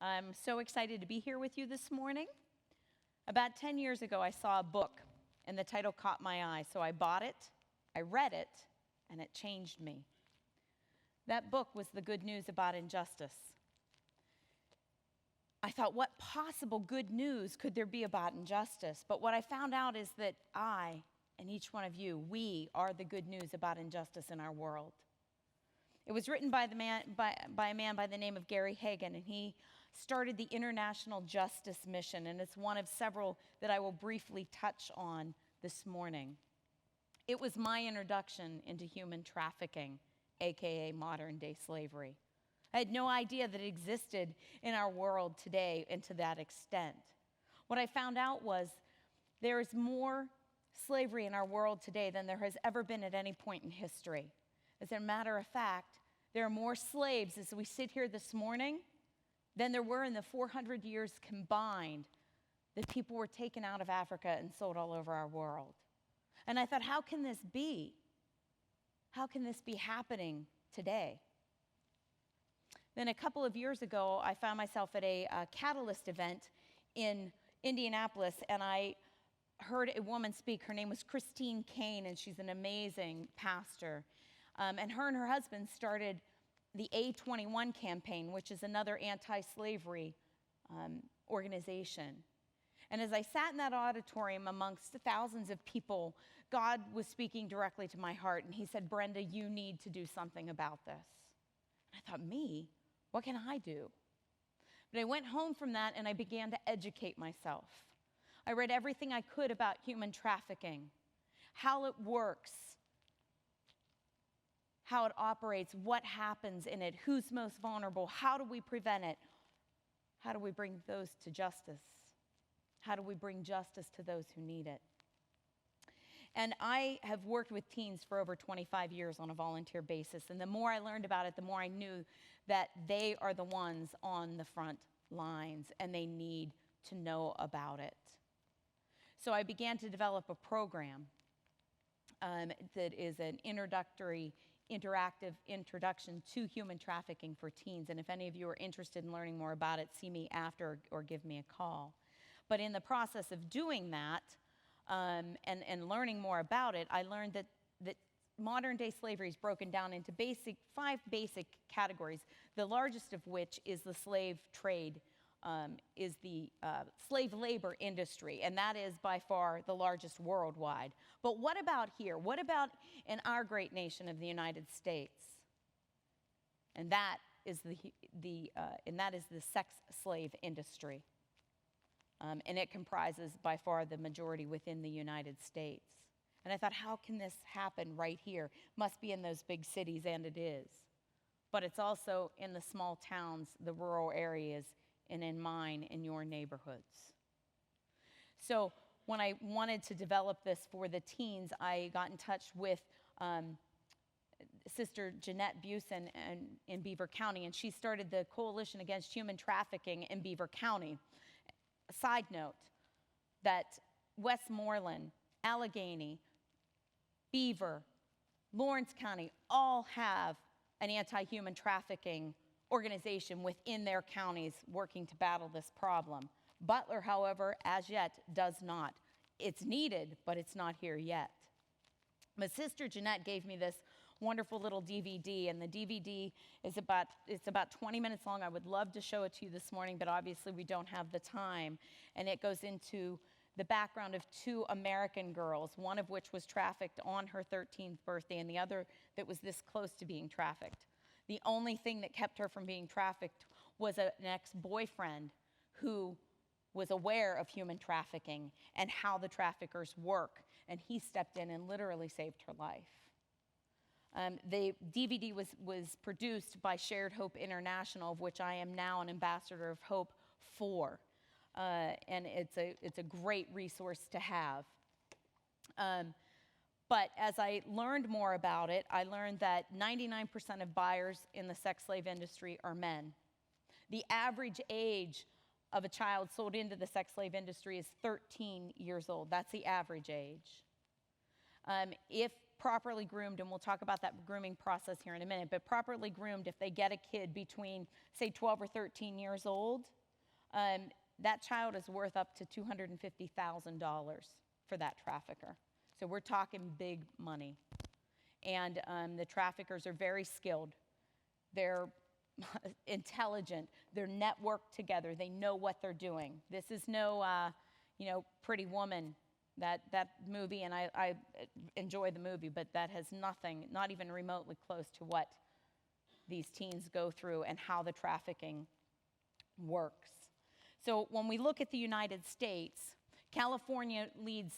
I'm so excited to be here with you this morning. About 10 years ago, I saw a book, and the title caught my eye, so I bought it, I read it, and it changed me. That book was The Good News About Injustice. I thought, what possible good news could there be about injustice? But what I found out is that I, and each one of you, we are the good news about injustice in our world. It was written by a man by the name of Gary Hagan, and he started the International Justice Mission, and it's one of several that I will briefly touch on this morning. It was my introduction into human trafficking, aka modern-day slavery. I had no idea that it existed in our world today and to that extent. What I found out was there is more slavery in our world today than there has ever been at any point in history. As a matter of fact, there are more slaves as we sit here this morning than there were in the 400 years combined that people were taken out of Africa and sold all over our world. And I thought, how can this be? How can this be happening today? Then a couple of years ago, I found myself at a Catalyst event in Indianapolis, and I heard a woman speak. Her name was Christine Kane, and she's an amazing pastor. And her husband started the A21 campaign, which is another anti-slavery organization. And as I sat in that auditorium amongst thousands of people, God was speaking directly to my heart, and he said, Brenda, you need to do something about this. And I thought, me? What can I do? But I went home from that, and I began to educate myself. I read everything I could about human trafficking, how it works, how it operates, what happens in it, who's most vulnerable, how do we prevent it, how do we bring those to justice, how do we bring justice to those who need it. And I have worked with teens for over 25 years on a volunteer basis, and the more I learned about it, the more I knew that they are the ones on the front lines, and they need to know about it. So I began to develop a program that is an interactive introduction to human trafficking for teens. And if any of you are interested in learning more about it, see me after or give me a call. But in the process of doing that and learning more about it, I learned that modern-day slavery is broken down into five basic categories, the largest of which is the slave trade, is the slave labor industry, and that is by far the largest worldwide. But what about here? What about in our great nation of the United States? And that is the sex slave industry, and it comprises by far the majority within the United States. And I thought, how can this happen right here? Must be in those big cities, and it is. But it's also in the small towns, the rural areas, and in your neighborhoods. So when I wanted to develop this for the teens, I got in touch with Sister Jeanette Busen in Beaver County, and she started the Coalition Against Human Trafficking in Beaver County. A side note, that Westmoreland, Allegheny, Beaver, Lawrence County all have an anti-human trafficking organization within their counties working to battle this problem. Butler, however, as yet does not. It's needed, but it's not here yet. My sister Jeanette gave me this wonderful little DVD, and the DVD is about 20 minutes long. I would love to show it to you this morning, but obviously we don't have the time. And it goes into the background of two American girls, one of which was trafficked on her 13th birthday, and the other that was this close to being trafficked. The only thing that kept her from being trafficked was an ex-boyfriend who was aware of human trafficking and how the traffickers work, and he stepped in and literally saved her life. The DVD was produced by Shared Hope International, of which I am now an ambassador of hope for, and it's a great resource to have. But as I learned more about it, I learned that 99% of buyers in the sex slave industry are men. The average age of a child sold into the sex slave industry is 13 years old. That's the average age. If properly groomed, and we'll talk about that grooming process here in a minute, but properly groomed, if they get a kid between, say, 12 or 13 years old, that child is worth up to $250,000 for that trafficker. So we're talking big money. And the traffickers are very skilled. They're intelligent. They're networked together. They know what they're doing. This is no, Pretty Woman, that movie, and I enjoy the movie, but that has nothing, not even remotely close to what these teens go through and how the trafficking works. So when we look at the United States, California leads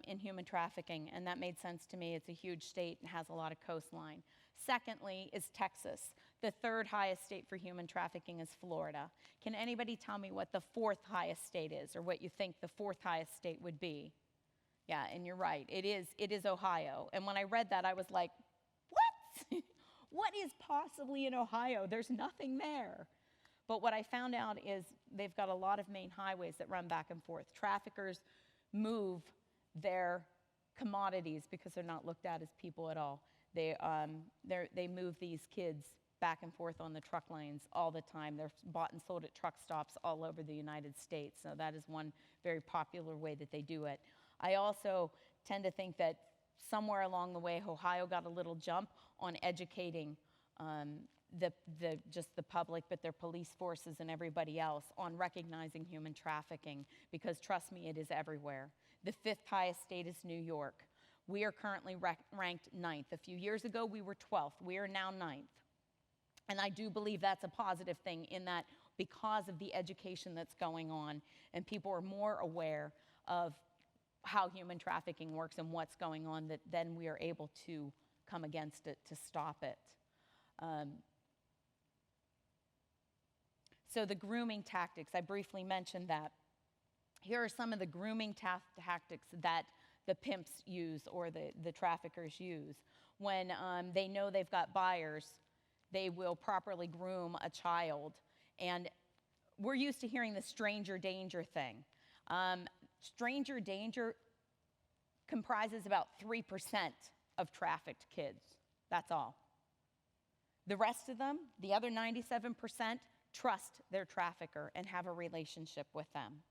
in human trafficking, and that made sense to me. It's a huge state and has a lot of coastline. Secondly is Texas. The third highest state for human trafficking is Florida. Can anybody tell me what the fourth highest state is, or what you think the fourth highest state would be? Yeah, and you're right. It is Ohio. And when I read that, I was like, what? What is possibly in Ohio? There's nothing there. But what I found out is they've got a lot of main highways that run back and forth. Traffickers move their commodities, because they're not looked at as people at all. They move these kids back and forth on the truck lanes all the time. They're bought and sold at truck stops all over the United States. So that is one very popular way that they do it. I also tend to think that somewhere along the way, Ohio got a little jump on educating just the public, but their police forces and everybody else on recognizing human trafficking, because trust me, it is everywhere. The fifth highest state is New York. We are currently ranked 9th. A few years ago, we were 12th. We are now 9th. And I do believe that's a positive thing, in that because of the education that's going on, and people are more aware of how human trafficking works and what's going on, that then we are able to come against it, to stop it. So the grooming tactics, I briefly mentioned that. Here are some of the grooming tactics that the pimps use, or the traffickers use. When they know they've got buyers, they will properly groom a child. And we're used to hearing the stranger danger thing. Stranger danger comprises about 3% of trafficked kids. That's all. The rest of them, the other 97%, trust their trafficker and have a relationship with them.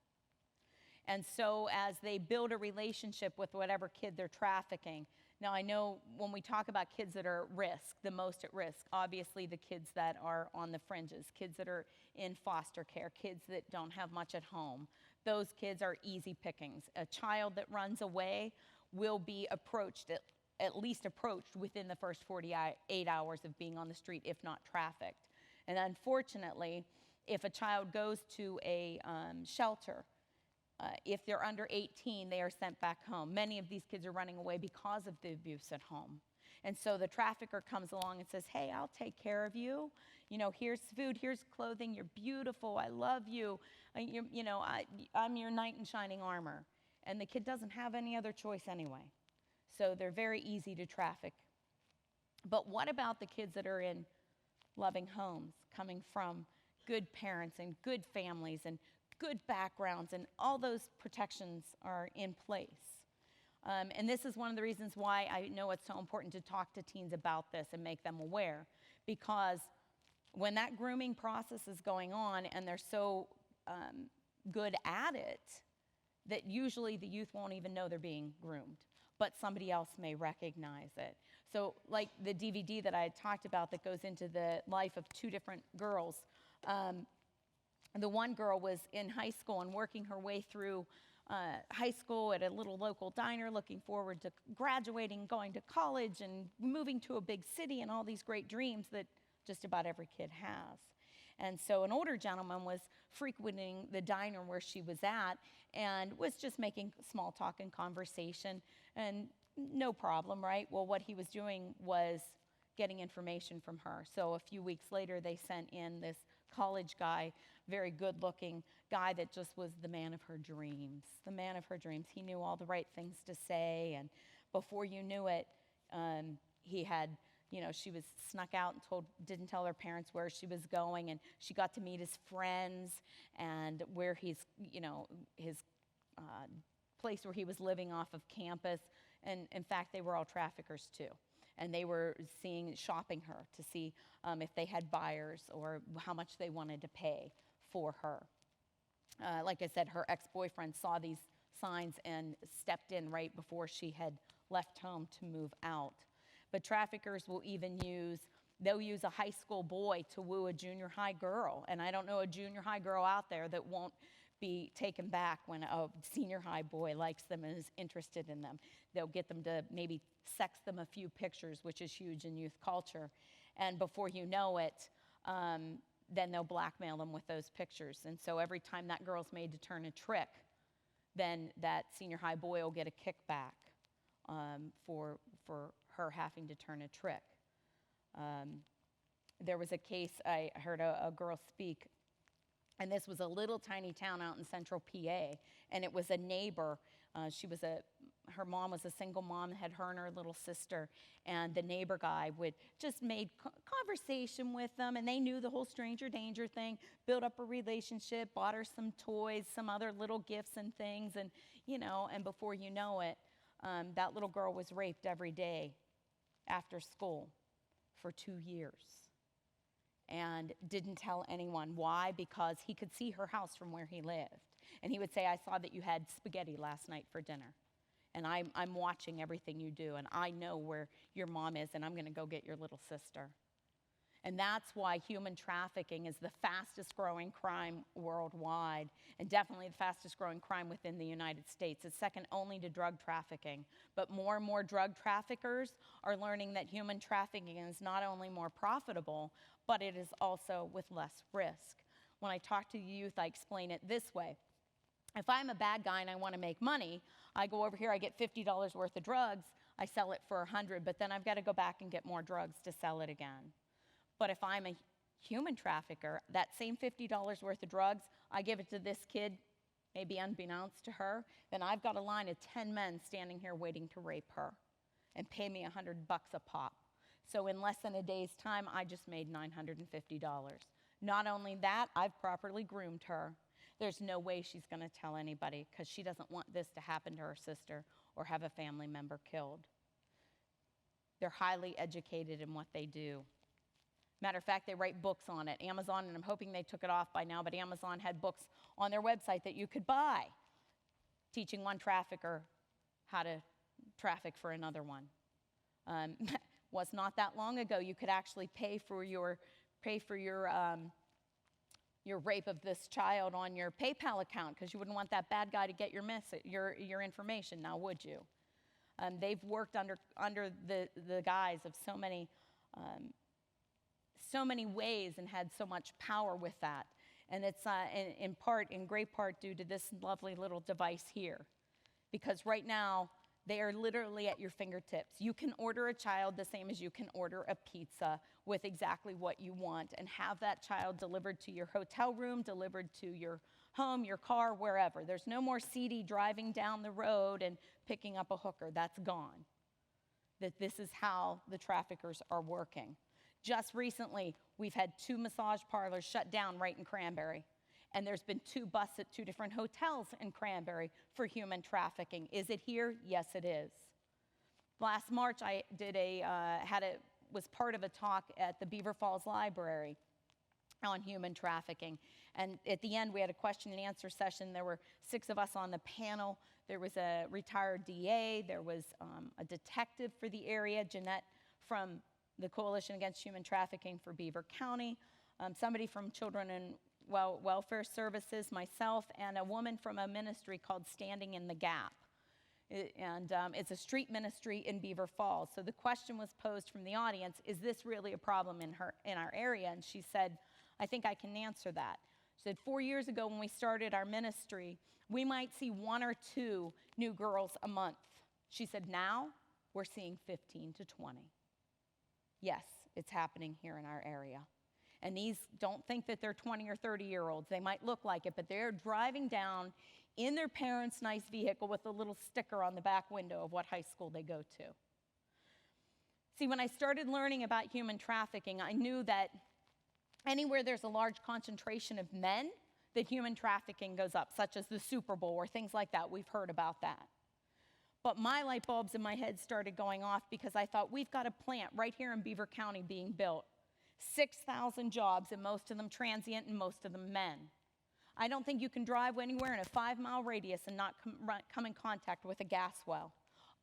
And so as they build a relationship with whatever kid they're trafficking, now I know when we talk about kids that are at risk, the most at risk, obviously the kids that are on the fringes, kids that are in foster care, kids that don't have much at home, those kids are easy pickings. A child that runs away will be approached, at least approached within the first 48 hours of being on the street, if not trafficked. And unfortunately, if a child goes to a shelter, if they're under 18, they are sent back home. Many of these kids are running away because of the abuse at home. And so the trafficker comes along and says, hey, I'll take care of you. Here's food, here's clothing, you're beautiful, I love you. I'm your knight in shining armor. And the kid doesn't have any other choice anyway. So they're very easy to traffic. But what about the kids that are in loving homes, coming from good parents and good families and good backgrounds, and all those protections are in place? And this is one of the reasons why I know it's so important to talk to teens about this and make them aware, because when that grooming process is going on and they're so good at it, that usually the youth won't even know they're being groomed, but somebody else may recognize it. So like the DVD that I had talked about that goes into the life of two different girls, the one girl was in high school and working her way through high school at a little local diner, looking forward to graduating, going to college, and moving to a big city, and all these great dreams that just about every kid has. And so an older gentleman was frequenting the diner where she was at and was just making small talk and conversation, and no problem, right? Well, what he was doing was getting information from her. So a few weeks later, they sent in this college guy, very good-looking guy that just was the man of her dreams, the man of her dreams. He knew all the right things to say, and before you knew it, he had, she was snuck out and didn't tell her parents where she was going, and she got to meet his friends and where his place where he was living off of campus. And in fact, they were all traffickers too. And they were shopping her to see if they had buyers or how much they wanted to pay for her. Like I said, her ex-boyfriend saw these signs and stepped in right before she had left home to move out. But traffickers will even they'll use a high school boy to woo a junior high girl. And I don't know a junior high girl out there that won't be taken back when a senior high boy likes them and is interested in them. They'll get them to maybe sex them a few pictures, which is huge in youth culture. And before you know it, then they'll blackmail them with those pictures. And so every time that girl's made to turn a trick, then that senior high boy will get a kickback for her having to turn a trick. There was a case, I heard a girl speak, and this was a little tiny town out in central PA, and it was a neighbor. Her mom was a single mom, had her and her little sister, and the neighbor guy would just made conversation with them, and they knew the whole stranger danger thing, built up a relationship, bought her some toys, some other little gifts and things, and and before you know it, that little girl was raped every day after school for 2 years. And didn't tell anyone. Why? Because he could see her house from where he lived. And he would say, I saw that you had spaghetti last night for dinner. And I'm watching everything you do, and I know where your mom is, and I'm going to go get your little sister. And that's why human trafficking is the fastest growing crime worldwide, and definitely the fastest growing crime within the United States. It's second only to drug trafficking. But more and more drug traffickers are learning that human trafficking is not only more profitable, but it is also with less risk. When I talk to youth, I explain it this way. If I'm a bad guy and I want to make money, I go over here, I get $50 worth of drugs, I sell it for $100, but then I've got to go back and get more drugs to sell it again. But if I'm a human trafficker, that same $50 worth of drugs, I give it to this kid, maybe unbeknownst to her, then I've got a line of 10 men standing here waiting to rape her and pay me $100 a pop. So in less than a day's time, I just made $950. Not only that, I've properly groomed her. There's no way she's going to tell anybody because she doesn't want this to happen to her sister or have a family member killed. They're highly educated in what they do. Matter of fact, they write books on it. Amazon, and I'm hoping they took it off by now, but Amazon had books on their website that you could buy teaching one trafficker how to traffic for another one. Was not that long ago, you could actually pay for your rape of this child on your PayPal account because you wouldn't want that bad guy to get your information. Now, would you? They've worked under the guise of so many ways and had so much power with that. And it's in great part due to this lovely little device here. Because right now, they are literally at your fingertips. You can order a child the same as you can order a pizza with exactly what you want and have that child delivered to your hotel room, delivered to your home, your car, wherever. There's no more CD driving down the road and picking up a hooker. That's gone. That this is how the traffickers are working. Just recently, we've had 2 massage parlors shut down right in Cranberry. And there's been 2 busts at 2 different hotels in Cranberry for human trafficking. Is it here? Yes, it is. Last March, I was part of a talk at the Beaver Falls Library on human trafficking. And at the end, we had a question and answer session. There were 6 of us on the panel. There was a retired DA. There was a detective for the area, Jeanette from the Coalition Against Human Trafficking for Beaver County, somebody from Children and Welfare Services, myself, and a woman from a ministry called Standing in the Gap. It's a street ministry in Beaver Falls. So the question was posed from the audience, is this really a problem in our area? And she said, I think I can answer that. She said, 4 years ago when we started our ministry, we might see 1 or 2 new girls a month. She said, now we're seeing 15 to 20. Yes, it's happening here in our area. And these, don't think that they're 20 or 30-year-olds. They might look like it, but they're driving down in their parents' nice vehicle with a little sticker on the back window of what high school they go to. See, when I started learning about human trafficking, I knew that anywhere there's a large concentration of men, that human trafficking goes up, such as the Super Bowl or things like that. We've heard about that. But my light bulbs in my head started going off because I thought, we've got a plant right here in Beaver County being built. 6,000 jobs, and most of them transient and most of them men. I don't think you can drive anywhere in a 5-mile radius and not come in contact with a gas well.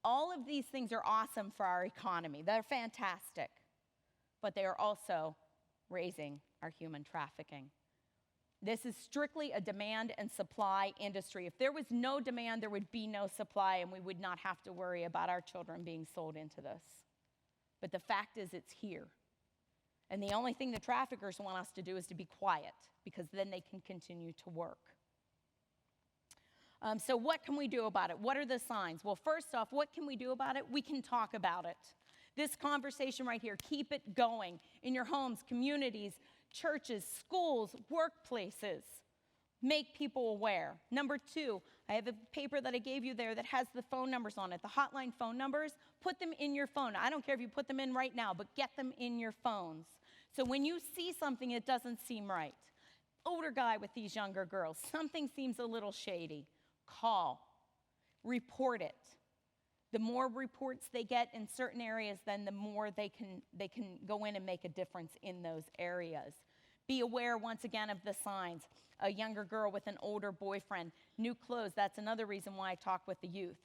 All of these things are awesome for our economy. They're fantastic. But they are also raising our human trafficking. This is strictly a demand and supply industry. If there was no demand, there would be no supply, and we would not have to worry about our children being sold into this. But the fact is, it's here. And the only thing the traffickers want us to do is to be quiet, because then they can continue to work. So what can we do about it? What are the signs? Well, first off, what can we do about it? We can talk about it. This conversation right here, keep it going in your homes, communities, churches, schools, workplaces. Make people aware. Number 2, I have a paper that I gave you there that has the phone numbers on it, the hotline phone numbers. Put them in your phone. I don't care if you put them in right now, but get them in your phones. So when you see something that doesn't seem right, older guy with these younger girls, something seems a little shady, call, report it. The more reports they get in certain areas, then the more they can go in and make a difference in those areas. Be aware, once again, of the signs. A younger girl with an older boyfriend, new clothes. That's another reason why I talk with the youth.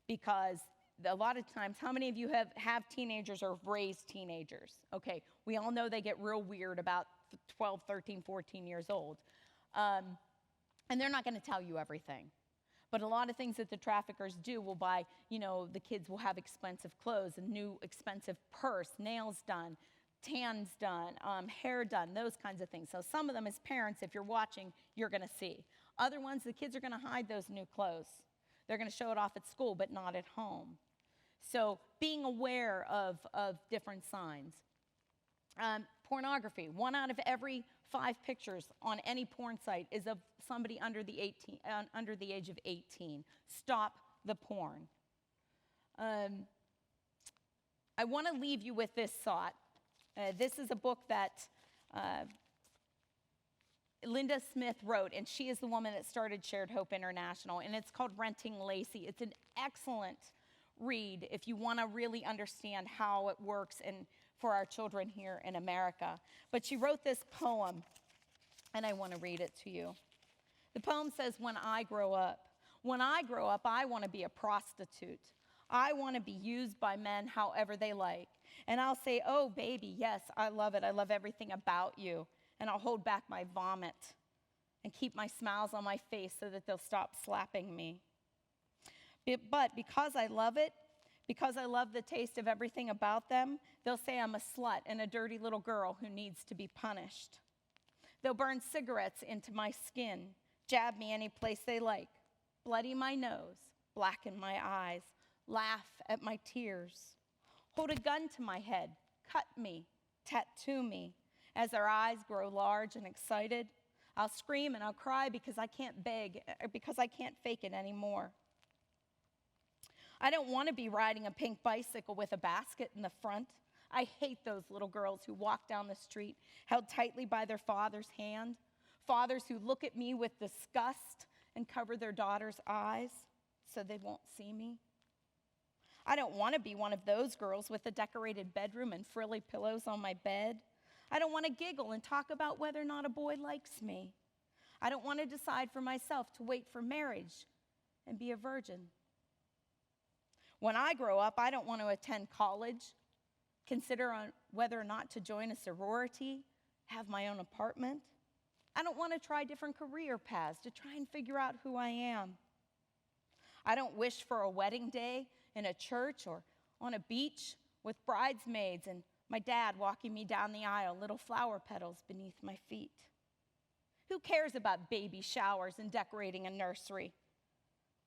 Because a lot of times, how many of you have teenagers or have raised teenagers? Okay, we all know they get real weird about 12, 13, 14 years old. And they're not going to tell you everything. But a lot of things that the traffickers do will buy, the kids will have expensive clothes, a new expensive purse, nails done, tans done, hair done, those kinds of things. So some of them as parents, if you're watching, you're going to see. Other ones, the kids are going to hide those new clothes. They're going to show it off at school, but not at home. So being aware of different signs. Pornography. 1 out of every 5 pictures on any porn site is of somebody under the age of 18. Stop the porn. I want to leave you with this thought. This is a book that Linda Smith wrote, and she is the woman that started Shared Hope International, and it's called Renting Lacey. It's an excellent read if you want to really understand how it works and for our children here in America. But she wrote this poem, and I want to read it to you. The poem says, when I grow up, I want to be a prostitute. I want to be used by men however they like. And I'll say, oh, baby, yes, I love it. I love everything about you. And I'll hold back my vomit and keep my smiles on my face so that they'll stop slapping me. But because I love it, because I love the taste of everything about them, they'll say I'm a slut and a dirty little girl who needs to be punished. They'll burn cigarettes into my skin, jab me any place they like, bloody my nose, blacken my eyes, laugh at my tears, hold a gun to my head, cut me, tattoo me. As their eyes grow large and excited, I'll scream and I'll cry because I can't beg, or because I can't fake it anymore. I don't want to be riding a pink bicycle with a basket in the front. I hate those little girls who walk down the street held tightly by their father's hand, fathers who look at me with disgust and cover their daughters' eyes so they won't see me. I don't want to be one of those girls with a decorated bedroom and frilly pillows on my bed. I don't want to giggle and talk about whether or not a boy likes me. I don't want to decide for myself to wait for marriage and be a virgin. When I grow up, I don't want to attend college, consider on whether or not to join a sorority, have my own apartment. I don't want to try different career paths to try and figure out who I am. I don't wish for a wedding day in a church or on a beach with bridesmaids and my dad walking me down the aisle, little flower petals beneath my feet. Who cares about baby showers and decorating a nursery?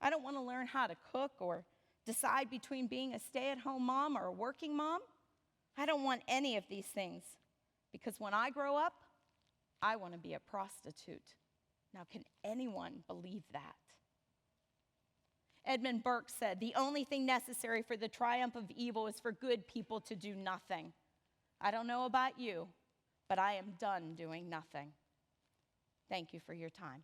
I don't want to learn how to cook or decide between being a stay-at-home mom or a working mom. I don't want any of these things because when I grow up, I want to be a prostitute. Now, can anyone believe that? Edmund Burke said, the only thing necessary for the triumph of evil is for good people to do nothing. I don't know about you, but I am done doing nothing. Thank you for your time.